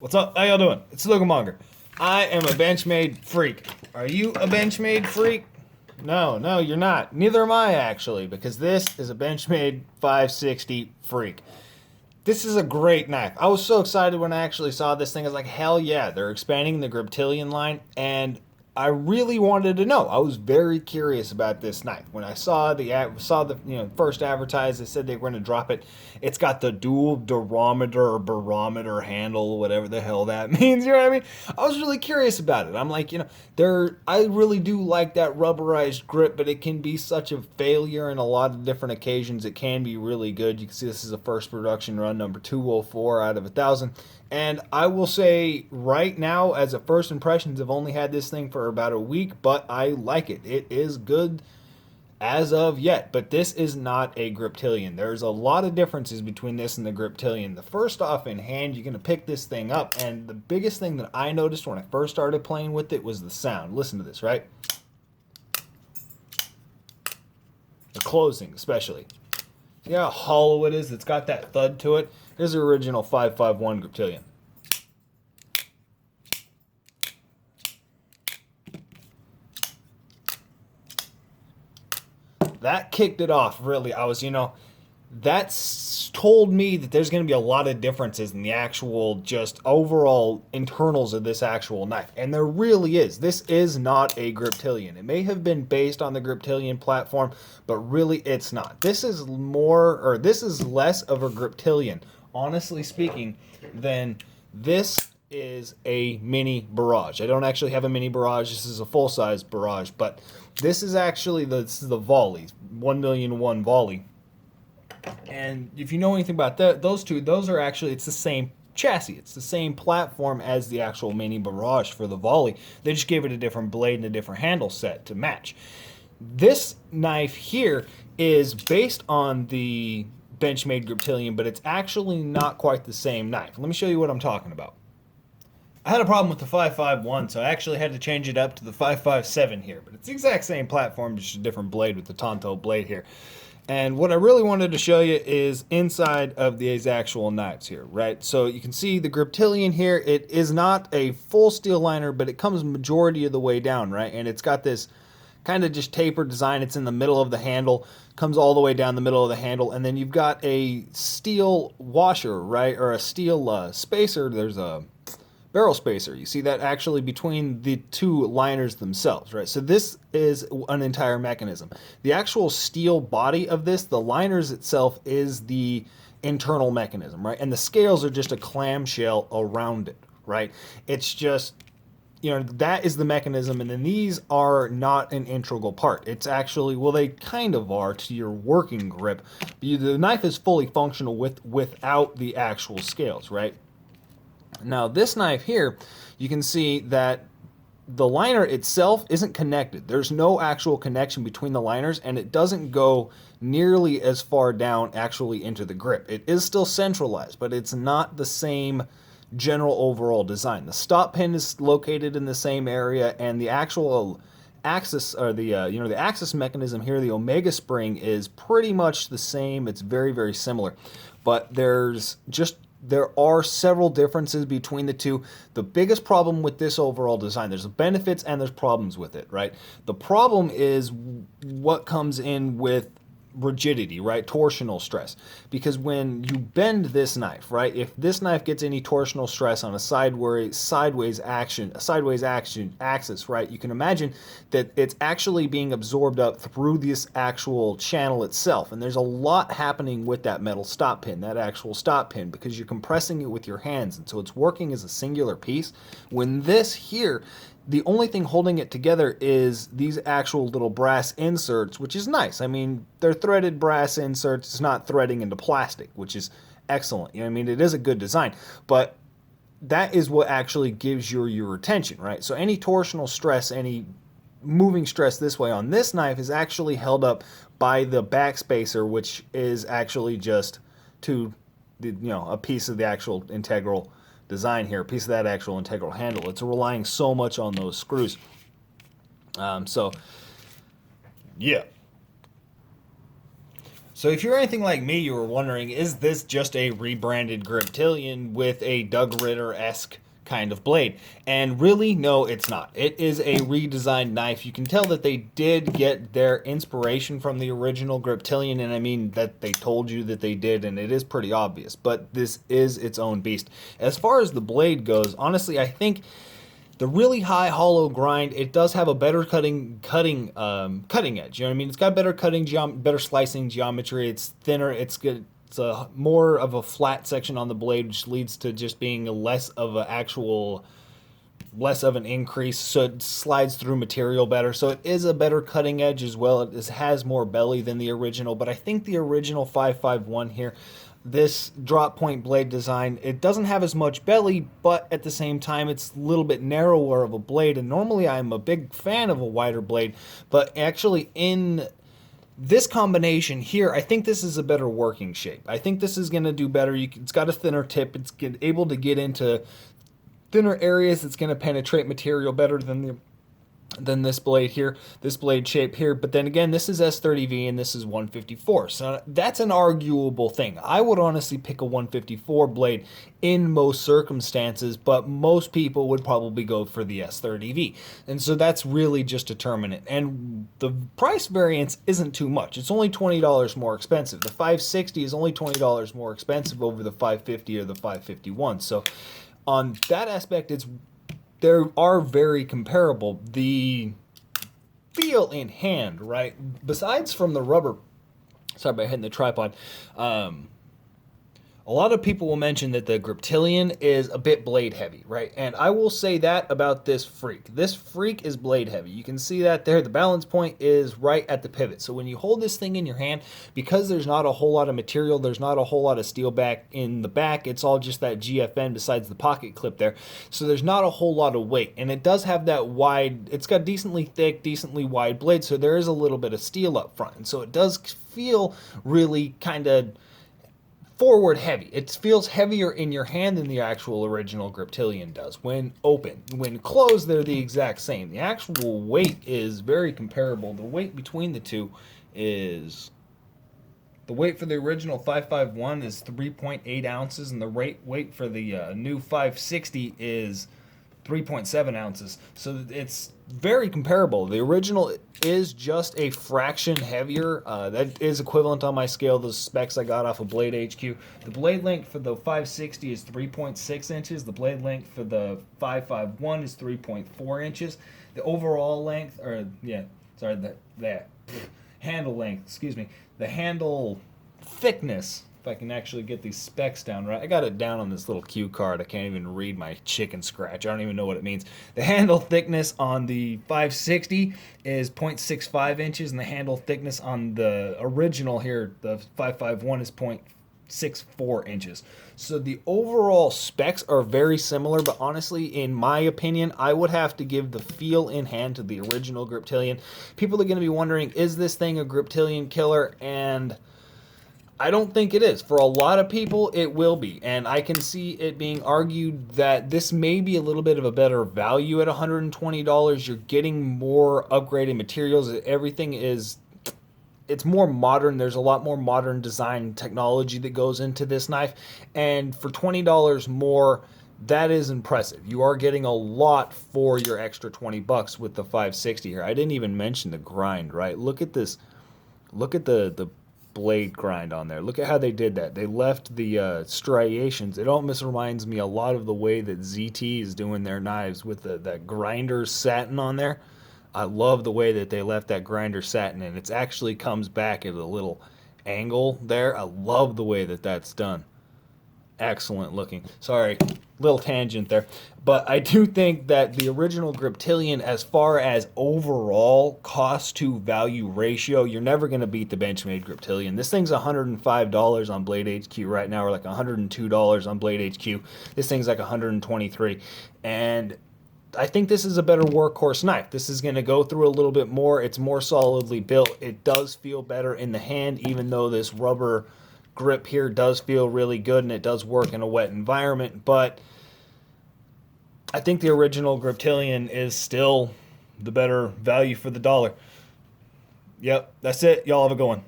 What's up? How y'all doing? It's Lugamonger. I am a Benchmade freak. Are you a Benchmade freak? No, you're not. Neither am I, actually, because this is a Benchmade 560 freak. This is a great knife. I was so excited when I actually saw this thing. I was like, hell yeah, they're expanding the Griptilian line, and I really wanted to know. I was very curious about this knife. When I saw the first advertised, they said they were going to drop it. It's got the dual durometer or barometer handle, whatever the hell that means. You know what I mean? I was really curious about it. I'm like, I really do like that rubberized grip, but it can be such a failure in a lot of different occasions. It can be really good. You can see this is a first production run, number 204 out of 1,000. And I will say right now, as a first impressions, I've only had this thing for about a week, but I like it. It is good as of yet, but this is not a Griptilian. There's a lot of differences between this and the Griptilian. The first off, in hand, you're going to pick this thing up, and the biggest thing that I noticed when I first started playing with it was the sound. Listen to this, right? The closing, especially. See how hollow it is? It's got that thud to it. Here's the original 551 Griptilian. That kicked it off, really. That's told me that there's going to be a lot of differences in the actual, just overall internals of this actual knife. And there really is. This is not a Griptilian. It may have been based on the Griptilian platform, but really it's not. This is less of a Griptilian, honestly speaking, than this is a mini barrage. I don't actually have a mini barrage. This is a full-size barrage, but this is the volley, 1,000,001 volley. And if you know anything about those two, it's the same chassis. It's the same platform as the actual mini barrage for the volley. They just gave it a different blade and a different handle set to match. This knife here is based on the Benchmade Griptilian, but it's actually not quite the same knife. Let me show you what I'm talking about. I had a problem with the 551, so I actually had to change it up to the 557 here. But it's the exact same platform, just a different blade with the Tonto blade here. And what I really wanted to show you is inside of these actual knives here, right? So you can see the Griptilian here. It is not a full steel liner, but it comes majority of the way down, right? And it's got this kind of just tapered design. It's in the middle of the handle, comes all the way down the middle of the handle, and then you've got a steel washer, right? Or a steel spacer. There's a barrel spacer. You see that actually between the two liners themselves, right? So this is an entire mechanism. The actual steel body of this, the liners itself, is the internal mechanism, right? And the scales are just a clamshell around it, right? It's just, that is the mechanism, and then these are not an integral part. It's actually, well, they kind of are to your working grip. The knife is fully functional without the actual scales, right? Now this knife here, you can see that the liner itself isn't connected. There's no actual connection between the liners, and it doesn't go nearly as far down actually into the grip. It is still centralized, but it's not the same general overall design. The stop pin is located in the same area, and the actual axis, or the axis mechanism here, the omega spring, is pretty much the same. It's very, very similar, but there are several differences between the two. The biggest problem with this overall design, there's benefits and there's problems with it, right? The problem is what comes in with rigidity, right? Torsional stress. Because when you bend this knife, right? If this knife gets any torsional stress on a sideways axis, right? You can imagine that it's actually being absorbed up through this actual channel itself. And there's a lot happening with that metal stop pin, that actual stop pin, because you're compressing it with your hands. And so it's working as a singular piece. When this here, the only thing holding it together is these actual little brass inserts, which is nice. I mean, they're threaded brass inserts. It's not threading into plastic, which is excellent. It is a good design. But that is what actually gives your attention, right? So any torsional stress, any moving stress this way on this knife is actually held up by the back spacer, which is actually just a piece of the actual integral design here, a piece of that actual integral handle. It's relying so much on those screws. Yeah. So if you're anything like me, you were wondering, is this just a rebranded Griptilian with a Doug Ritter-esque kind of blade? And really, no, it's not. It is a redesigned knife. You can tell that they did get their inspiration from the original Griptilian, and I mean that they told you that they did, and it is pretty obvious. But this is its own beast. As far as the blade goes, honestly, I think the really high hollow grind, it does have a better cutting edge. You know what I mean? It's got better better slicing geometry. It's thinner. It's good. It's a more of a flat section on the blade, which leads to just being less of an increase, so it slides through material better. So it is a better cutting edge as well. It has more belly than the original, but I think the original 551 here, this drop point blade design, it doesn't have as much belly, but at the same time it's a little bit narrower of a blade, and normally I'm a big fan of a wider blade, but actually in this combination here, I think this is a better working shape. I think this is going to do better. It's got a thinner tip. It's able to get into thinner areas. It's going to penetrate material better than this blade here, this blade shape here. But then again, this is S30V and this is 154. So that's an arguable thing. I would honestly pick a 154 blade in most circumstances, but most people would probably go for the S30V. And so that's really just determinant. And the price variance isn't too much. It's only $20 more expensive. The 560 is only $20 more expensive over the 550 or the 551. So on that aspect, they are very comparable. The feel in hand, right? Besides from the rubber, sorry about hitting the tripod, a lot of people will mention that the Griptilian is a bit blade heavy, right? And I will say that about this freek. This freek is blade heavy. You can see that there. The balance point is right at the pivot. So when you hold this thing in your hand, because there's not a whole lot of material, there's not a whole lot of steel back in the back, it's all just that GFN besides the pocket clip there. So there's not a whole lot of weight. And it does have that wide, it's got decently thick, decently wide blade, so there is a little bit of steel up front. And so it does feel really kind of forward heavy. It feels heavier in your hand than the actual original Griptilian does when open. When closed, they're the exact same. The actual weight is very comparable. The weight between the two is, the weight for the original 551 is 3.8 ounces, and the weight for the new 560 is 3.7 ounces. So it's very comparable. The original is just a fraction heavier. That is equivalent on my scale, the specs I got off of Blade HQ. The blade length for the 560 is 3.6 inches. The blade length for the 551 is 3.4 inches. The overall length, handle length, excuse me. The handle thickness, if I can actually get these specs down right. I got it down on this little cue card. I can't even read my chicken scratch. I don't even know what it means. The handle thickness on the 560 is 0.65 inches, and the handle thickness on the original here, the 551, is 0.64 inches. So the overall specs are very similar, but honestly, in my opinion, I would have to give the feel in hand to the original Griptilian. People are going to be wondering, is this thing a Griptilian killer? And I don't think it is. For a lot of people, it will be. And I can see it being argued that this may be a little bit of a better value at $120. You're getting more upgraded materials. Everything is, it's more modern. There's a lot more modern design technology that goes into this knife. And for $20 more, that is impressive. You are getting a lot for your extra $20 with the 560 here. I didn't even mention the grind, right? Look at this. Look at the blade grind on there. Look at how they did that. They left the striations. It almost reminds me a lot of the way that ZT is doing their knives with that grinder satin on there. I love the way that they left that grinder satin, and it actually comes back at a little angle there. I love the way that that's done. Excellent looking. Sorry, little tangent there. But I do think that the original Griptilian, as far as overall cost to value ratio, you're never going to beat the Benchmade Griptilian. This thing's $105 on Blade HQ right now, or like $102 on Blade HQ. This thing's like $123. And I think this is a better workhorse knife. This is going to go through a little bit more. It's more solidly built. It does feel better in the hand, even though this rubber grip here does feel really good and it does work in a wet environment. But I think the original Griptilian is still the better value for the dollar. Yep, that's it. Y'all have a good one.